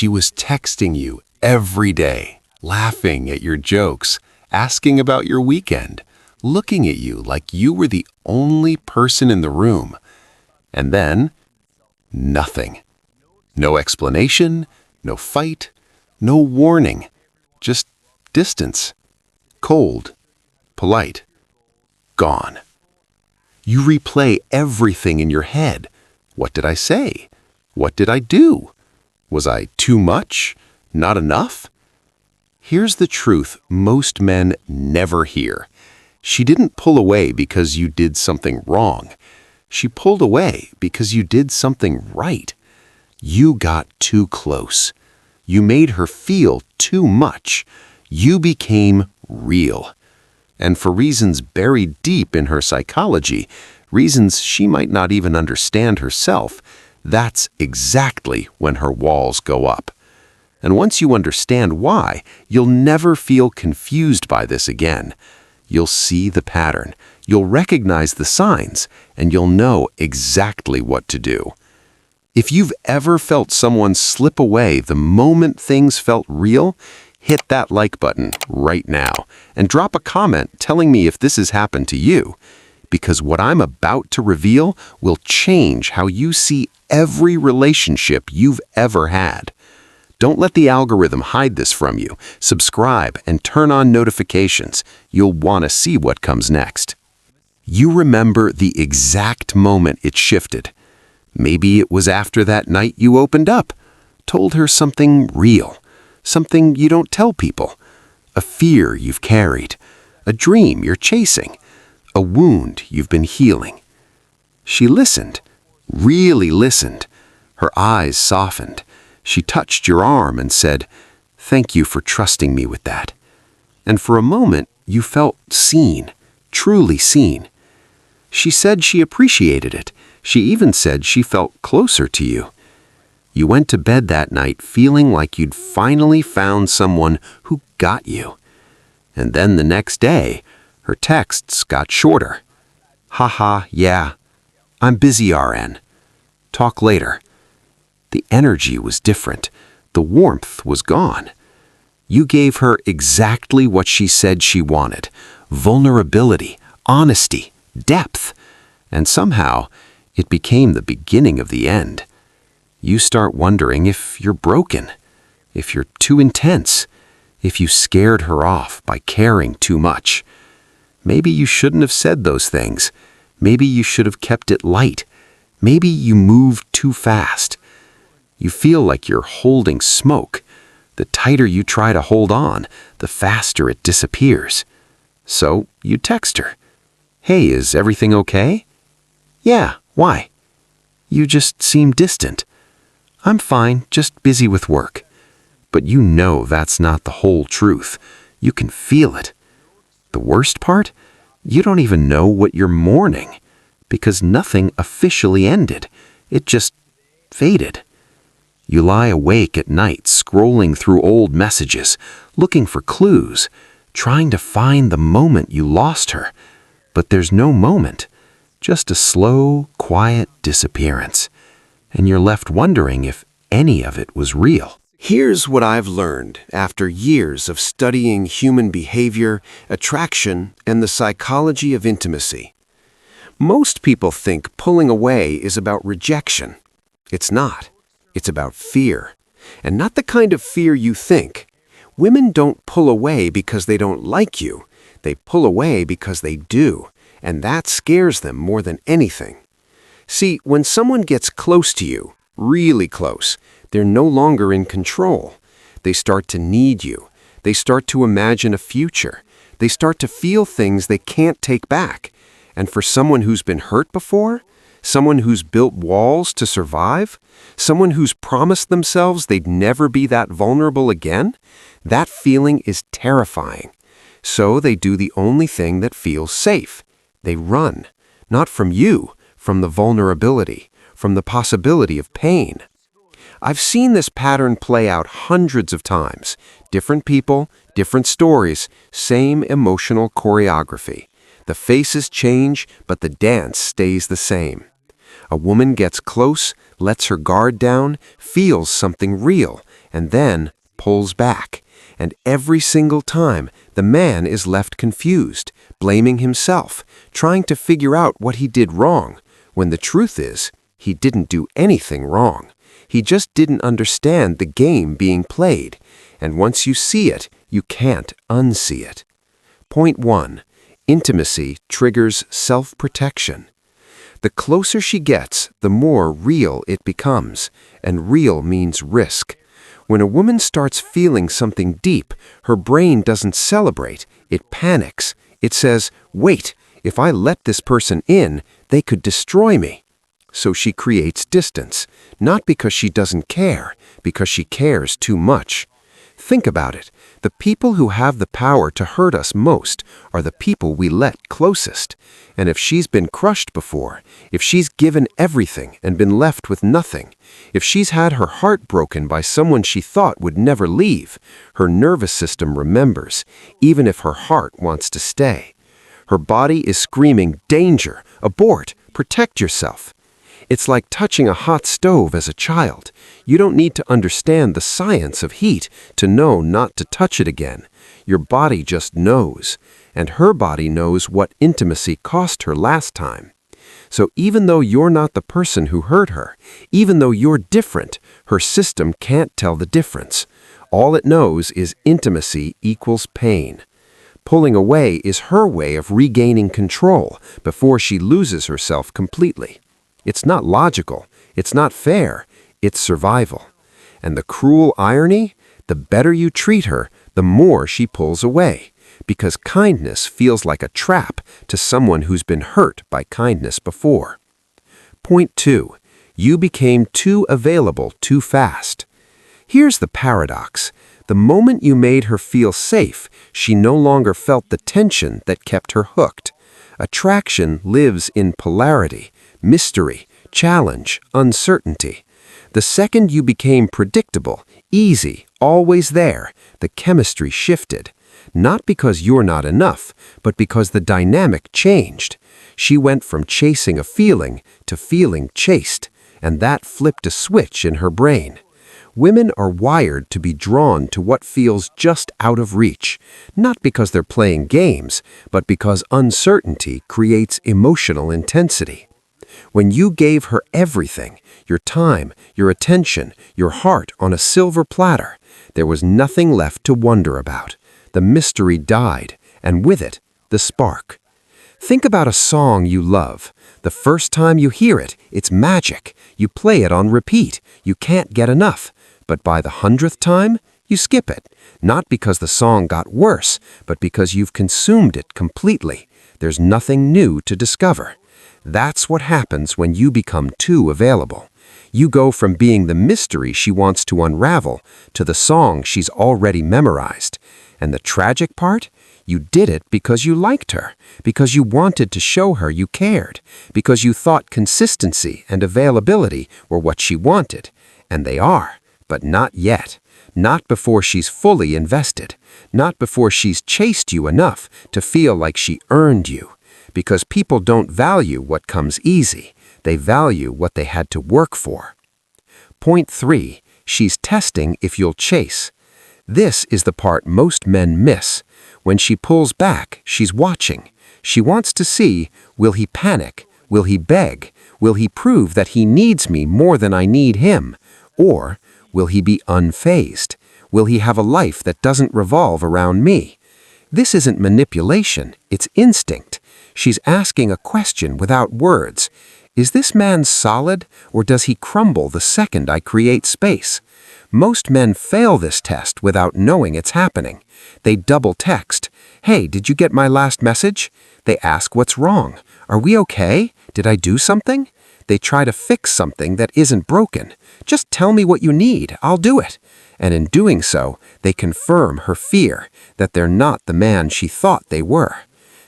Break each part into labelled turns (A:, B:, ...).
A: She was texting you every day, laughing at your jokes, asking about your weekend, looking at you like you were the only person in the room. And then, nothing. No explanation, no fight, no warning, just distance. Cold, polite, gone. You replay everything in your head. What did I say? What did I do? Was I too much? Not enough? Here's the truth most men never hear. She didn't pull away because you did something wrong. She pulled away because you did something right. You got too close. You made her feel too much. You became real. And for reasons buried deep in her psychology, reasons she might not even understand herself, that's exactly when her walls go up. And once you understand why, you'll never feel confused by this again. You'll see the pattern, you'll recognize the signs, and you'll know exactly what to do. If you've ever felt someone slip away the moment things felt real, hit that like button right now and drop a comment telling me if this has happened to you. Because what I'm about to reveal will change how you see every relationship you've ever had. Don't let the algorithm hide this from you. Subscribe and turn on notifications. You'll want to see what comes next. You remember the exact moment it shifted. Maybe it was after that night you opened up, told her something real, something you don't tell people, a fear you've carried, a dream you're chasing, a wound you've been healing. She listened, really listened. Her eyes softened. She touched your arm and said, "Thank you for trusting me with that." And for a moment, you felt seen, truly seen. She said she appreciated it. She even said she felt closer to you. You went to bed that night feeling like you'd finally found someone who got you. And then the next day, her texts got shorter. Haha, yeah. I'm busy, RN. Talk later. The energy was different. The warmth was gone. You gave her exactly what she said she wanted. Vulnerability, honesty, depth. And somehow, it became the beginning of the end. You start wondering if you're broken, if you're too intense, if you scared her off by caring too much. Maybe you shouldn't have said those things. Maybe you should have kept it light. Maybe you moved too fast. You feel like you're holding smoke. The tighter you try to hold on, the faster it disappears. So you text her. "Hey, is everything okay?" "Yeah, why?" "You just seem distant." "I'm fine, just busy with work." But you know that's not the whole truth. You can feel it. The worst part? You don't even know what you're mourning, because nothing officially ended. It just faded. You lie awake at night scrolling through old messages, looking for clues, trying to find the moment you lost her. But there's no moment, just a slow, quiet disappearance. And you're left wondering if any of it was real. Here's what I've learned after years of studying human behavior, attraction, and the psychology of intimacy. Most people think pulling away is about rejection. It's not. It's about fear. And not the kind of fear you think. Women don't pull away because they don't like you. They pull away because they do. And that scares them more than anything. See, when someone gets close to you, really close, they're no longer in control. They start to need you. They start to imagine a future. They start to feel things they can't take back. And for someone who's been hurt before, someone who's built walls to survive, someone who's promised themselves they'd never be that vulnerable again, that feeling is terrifying. So they do the only thing that feels safe. They run, not from you, from the vulnerability, from the possibility of pain. I've seen this pattern play out hundreds of times. Different people, different stories, same emotional choreography. The faces change, but the dance stays the same. A woman gets close,
B: lets her guard down, feels something real, and then pulls back. And every single time, the man is left confused, blaming himself, trying to figure out what he did wrong, when the truth is, he didn't do anything wrong. He just didn't understand the game being played, and once you see it, you can't unsee it. Point 1. Intimacy triggers self-protection. The closer she gets, the more real it becomes, and real means risk. When a woman starts feeling something deep, her brain doesn't celebrate, it panics. It says, wait, if I let this person in, they could destroy me. So she creates distance, not because she doesn't care, because she cares too much. Think about it. The people who have the power to hurt us most are the people we let closest. And if she's been crushed before, if she's given everything and been left with nothing, if she's had her heart broken by someone she thought would never leave, her nervous system remembers, even if her heart wants to stay. Her body is screaming, danger, abort, protect yourself. It's like touching a hot stove as a child. You don't need to understand the science of heat to know not to touch it again. Your body just knows. And her body knows what intimacy cost her last time. So even though you're not the person who hurt her, even though you're different, her system can't tell the difference. All it knows is intimacy equals pain. Pulling away is her way of regaining control before she loses herself completely. It's not logical, it's not fair, it's survival. And the cruel irony? The better you treat her, the more she pulls away, because kindness feels like a trap to someone who's been hurt by kindness before. Point 2. You became too available too fast. Here's the paradox. The moment you made her feel safe, she no longer felt the tension that kept her hooked. Attraction lives in polarity, mystery, challenge, uncertainty. The second you became predictable, easy, always there, the chemistry shifted. Not because you're not enough, but because the dynamic changed. She went from chasing a feeling to feeling chased, and that flipped a switch in her brain. Women are wired to be drawn to what feels just out of reach, not because they're playing games, but because uncertainty creates emotional intensity. When you gave her everything, your time, your attention, your heart on a silver platter, there was nothing left to wonder about. The mystery died, and with it, the spark. Think about a song you love. The first time you hear it, it's magic. You play it on repeat. You can't get enough. But by the 100th time, you skip it. Not because the song got worse, but because you've consumed it completely. There's nothing new to discover. That's what happens when you become too available. You go from being the mystery she wants to unravel to the song she's already memorized. And the tragic part? You did it because you liked her, because you wanted to show her you cared, because you thought consistency and availability were what she wanted. And they are, but not yet. Not before she's fully invested. Not before she's chased you enough to feel like she earned you. Because people don't value what comes easy. They value what they had to work for. Point 3. She's testing if you'll chase. This is the part most men miss. When she pulls back, she's watching. She wants to see, will he panic? Will he beg? Will he prove that he needs me more than I need him? Or will he be unfazed? Will he have a life that doesn't revolve around me? This isn't manipulation, it's instinct. She's asking a question without words. Is this man solid, or does he crumble the second I create space? Most men fail this test without knowing it's happening. They double text. Hey, did you get my last message? They ask what's wrong. Are we okay? Did I do something? They try to fix something that isn't broken. Just tell me what you need, I'll do it. And in doing so, they confirm her fear that they're not the man she thought they were.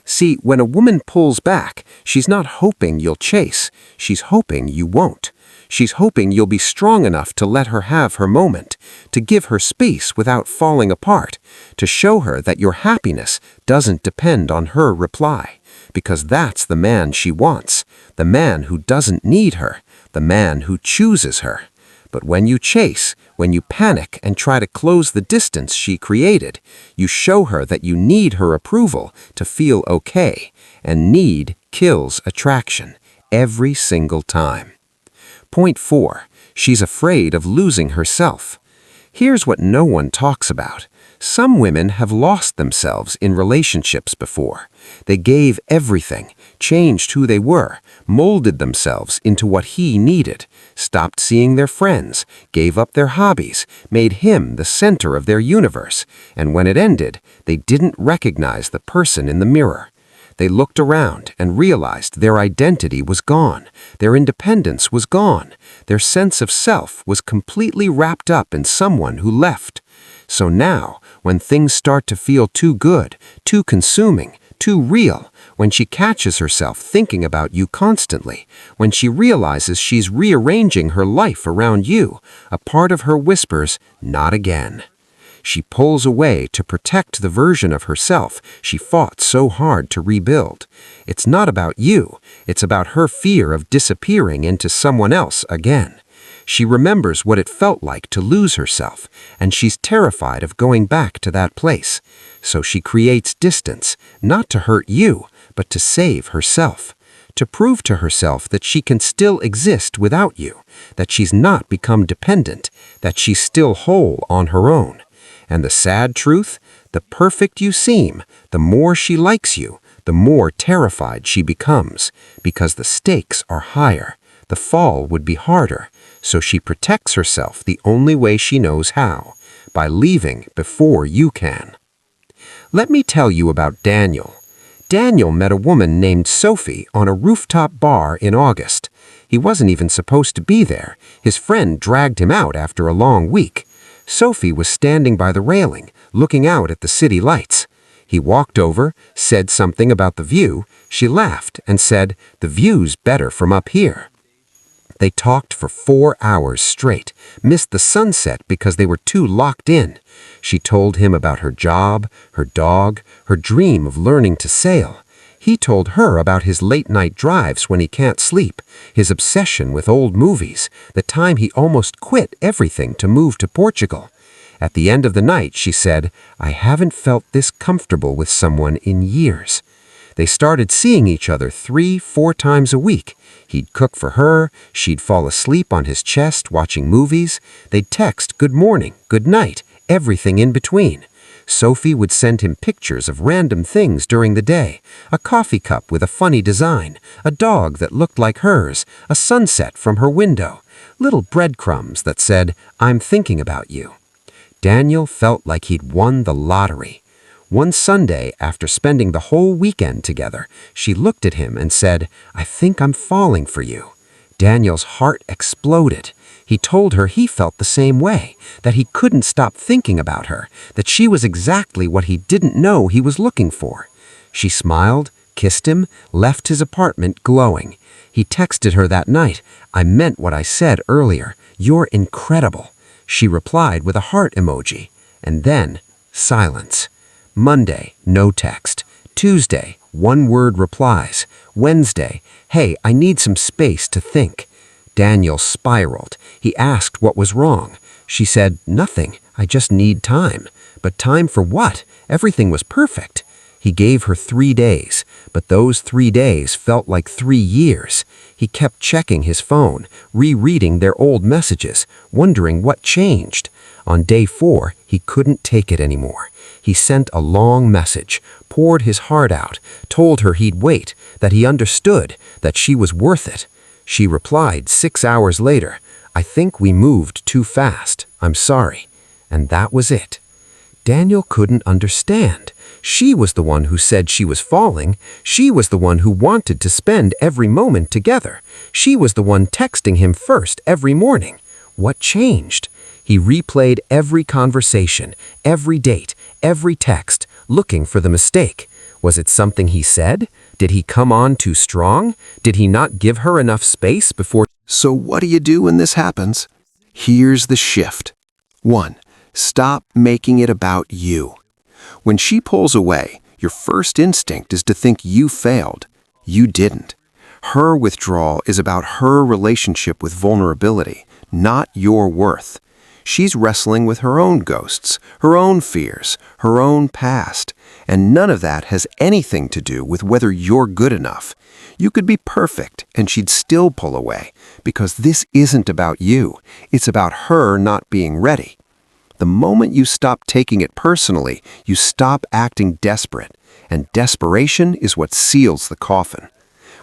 B: See, when a woman pulls back, she's not hoping you'll chase. She's hoping you won't. She's hoping you'll be strong enough to let her have her moment, to give her space without falling apart, to show her that your happiness doesn't depend on her reply, because that's the man she wants, the man who doesn't need her, the man who chooses her. But when you chase, when you panic and try to close the distance she created, you show her that you need her approval to feel okay, and need kills attraction every single time. Point 4. She's afraid of losing herself. Here's what no one talks about. Some women have lost themselves in relationships before. They gave everything, changed who they were, molded themselves into what he needed, stopped seeing their friends, gave up their hobbies, made him the center of their universe, and when it ended, they didn't recognize the person in the mirror. They looked around and realized their identity was gone, their independence was gone, their sense of self was completely wrapped up in someone who left. So now, when things start to feel too good, too consuming, too real, when she catches herself thinking about you constantly, when she realizes she's rearranging her life around you, a part of her whispers, "Not again." She pulls away to protect the version of herself she fought so hard to rebuild. It's not about you, it's about her fear of disappearing into someone else again. She remembers what it felt like to lose herself, and she's terrified of going back to that place. So she creates distance, not to hurt you, but to save herself. To prove to herself that she can still exist without you, that she's not become dependent, that she's still whole on her own. And the sad truth, the perfect you seem, the more she likes you, the more terrified she becomes, because the stakes are higher, the fall would be harder, so she protects herself the only way she knows how, by leaving before you can. Let me tell you about Daniel. Daniel met a woman named Sophie on a rooftop bar in August. He wasn't even supposed to be there. His friend dragged him out after a long week. Sophie was standing by the railing, looking out at the city lights. He walked over, said something about the view. She laughed and said, "The view's better from up here." They talked for 4 hours straight, missed the sunset because they were too locked in. She told him about her job, her dog, her dream of learning to sail. He told her about his late-night drives when he can't sleep, his obsession with old movies, the time he almost quit everything to move to Portugal. At the end of the night, she said, "I haven't felt this comfortable with someone in years." They started seeing each other 3-4 times a week. He'd cook for her, she'd fall asleep on his chest watching movies. They'd text good morning, good night, everything in between. Sophie would send him pictures of random things during the day, a coffee cup with a funny design, a dog that looked like hers, a sunset from her window, little breadcrumbs that said, "I'm thinking about you." Daniel felt like he'd won the lottery. One Sunday, after spending the whole weekend together, she looked at him and said, "I think I'm falling for you." Daniel's heart exploded. He told her he felt the same way, that he couldn't stop thinking about her, that she was exactly what he didn't know he was looking for. She smiled, kissed him, left his apartment glowing. He texted her that night, "I meant what I said earlier. You're incredible." She replied with a heart emoji. And then, silence. Monday, no text. Tuesday, one-word replies. Wednesday, "Hey, I need some space to think." Daniel spiraled. He asked what was wrong. She said, "Nothing. I just need time." But time for what? Everything was perfect. He gave her 3 days, but those 3 days felt like 3 years. He kept checking his phone, rereading their old messages, wondering what changed. On day 4, he couldn't take it anymore. He sent a long message, poured his heart out, told her he'd wait, that he understood, that she was worth it. She replied 6 hours later, "I think we moved too fast. I'm sorry." And that was it. Daniel couldn't understand. She was the one who said she was falling. She was the one who wanted to spend every moment together. She was the one texting him first every morning. What changed? He replayed every conversation, every date, every text, looking for the mistake. Was it something he said? Did he come on too strong? Did he not give her enough space before?
A: So what do you do when this happens? Here's the shift. 1. Stop making it about you. When she pulls away, your first instinct is to think you failed. You didn't.
B: Her withdrawal is about her relationship with vulnerability, not your worth. She's wrestling with her own ghosts, her own fears, her own past, and none of that has anything to do with whether you're good enough. You could be perfect and she'd still pull away, because this isn't about you. It's about her not being ready. The moment you stop taking it personally, you stop acting desperate, and desperation is what seals the coffin.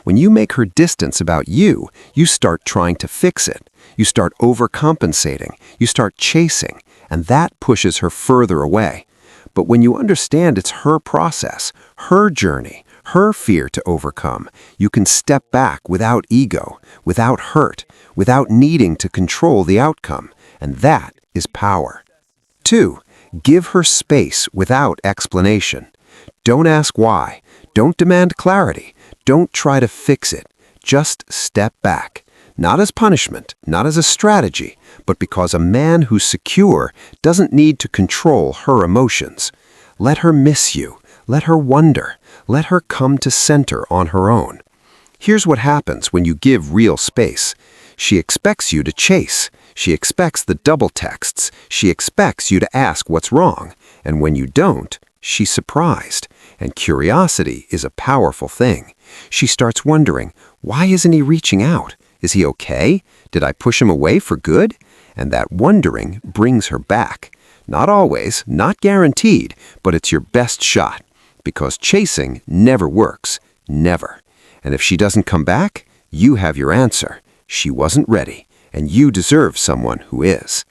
B: When you make her distance about you, you start trying to fix it. You start overcompensating. You start chasing, and that pushes her further away. But when you understand it's her process, her journey, her fear to overcome, you can step back without ego, without hurt, without needing to control the outcome, and that is power. 2. Give her space without explanation. Don't ask why. Don't demand clarity. Don't try to fix it. Just step back. Not as punishment, not as a strategy, but because a man who's secure doesn't need to control her emotions. Let her miss you. Let her wonder. Let her come to center on her own. Here's what happens when you give real space. She expects you to chase. She expects the double texts. She expects you to ask what's wrong. And when you don't, she's surprised. And curiosity is a powerful thing. She starts wondering, why isn't he reaching out? Is he okay? Did I push him away for good? And that wondering brings her back. Not always, not guaranteed, but it's your best shot. Because chasing never works. Never. And if she doesn't come back, you have your answer. She wasn't ready, and you deserve someone who is.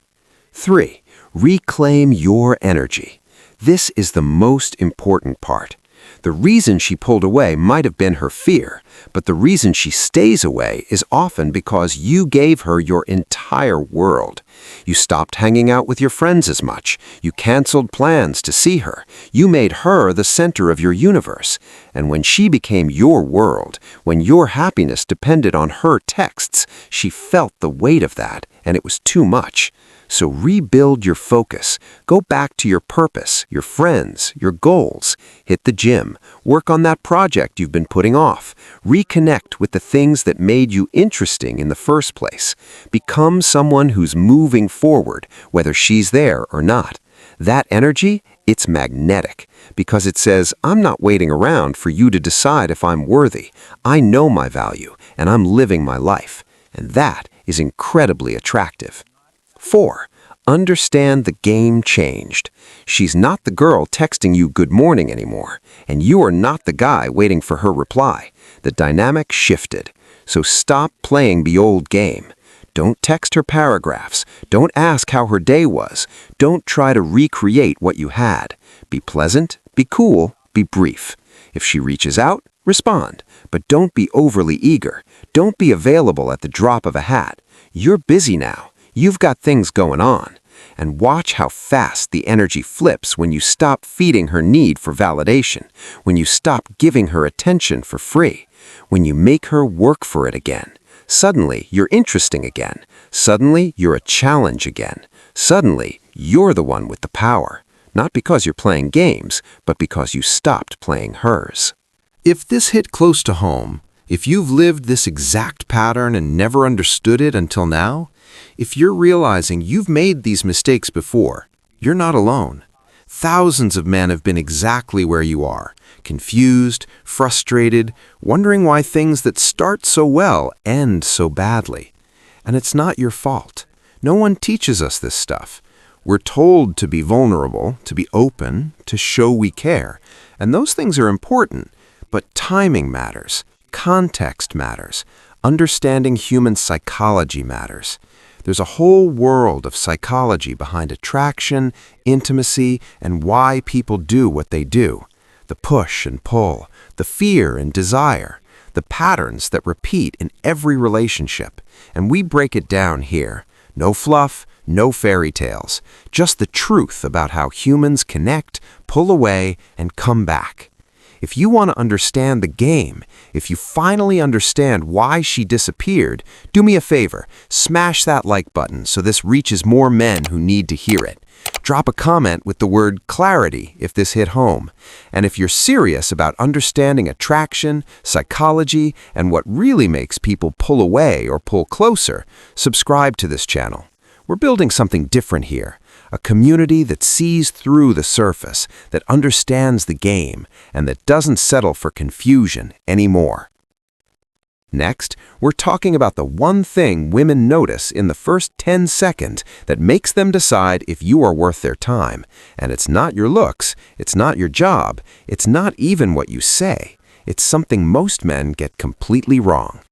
B: 3. Reclaim your energy. This is the most important part. The reason she pulled away might have been her fear, but the reason she stays away is often because you gave her your entire world. You stopped hanging out with your friends as much. You canceled plans to see her. You made her the center of your universe. And when she became your world, when your happiness depended on her texts, she felt the weight of that, and it was too much. So rebuild your focus. Go back to your purpose, your friends, your goals. Hit the gym. Work on that project you've been putting off. Reconnect with the things that made you interesting in the first place. Become someone who's moving forward, whether she's there or not. That energy, it's magnetic, because it says, I'm not waiting around for you to decide if I'm worthy. I know my value, and I'm living my life. And that is incredibly attractive. 4. Understand the game changed. She's not the girl texting you good morning anymore, and you are not the guy waiting for her reply. The dynamic shifted. So stop playing the old game. Don't text her paragraphs. Don't ask how her day was. Don't try to recreate what you had. Be pleasant, be cool, be brief. If she reaches out, respond, but don't be overly eager. Don't be available at the drop of a hat. You're busy now. You've got things going on. And watch how fast the energy flips when you stop feeding her need for validation, when you stop giving her attention for free, when you make her work for it again. Suddenly, you're interesting again. Suddenly, you're a challenge again. Suddenly, you're the one with the power. Not because you're playing games, but because you stopped playing hers.
C: If this hit close to home, if you've lived this exact pattern and never understood it until now, if you're realizing you've made these mistakes before, you're not alone. Thousands of men have been exactly where you are, confused, frustrated, wondering why things that start so well end so badly. And it's not your fault. No one teaches us this stuff. We're told to be vulnerable, to be open, to show we care. And those things are important, but timing matters. Context matters. Understanding human psychology matters. There's a whole world of psychology behind attraction, intimacy, and why people do what they do. The push and pull, the fear and desire, the patterns that repeat in every relationship. And we break it down here. No fluff, no fairy tales. Just the truth about how humans connect, pull away, and come back.
B: If you want to understand the game, if you finally understand why she disappeared, do me a favor, smash that like button so this reaches more men who need to hear it. Drop a comment with the word clarity if this hit home. And if you're serious about understanding attraction, psychology, and what really makes people pull away or pull closer, subscribe to this channel. We're building something different here, a community that sees through the surface, that understands the game, and that doesn't settle for confusion anymore. Next, we're talking about the one thing women notice in the first 10 seconds that makes them decide if you are worth their time. And it's not your looks, it's not your job, it's not even what you say. It's something most men get completely wrong.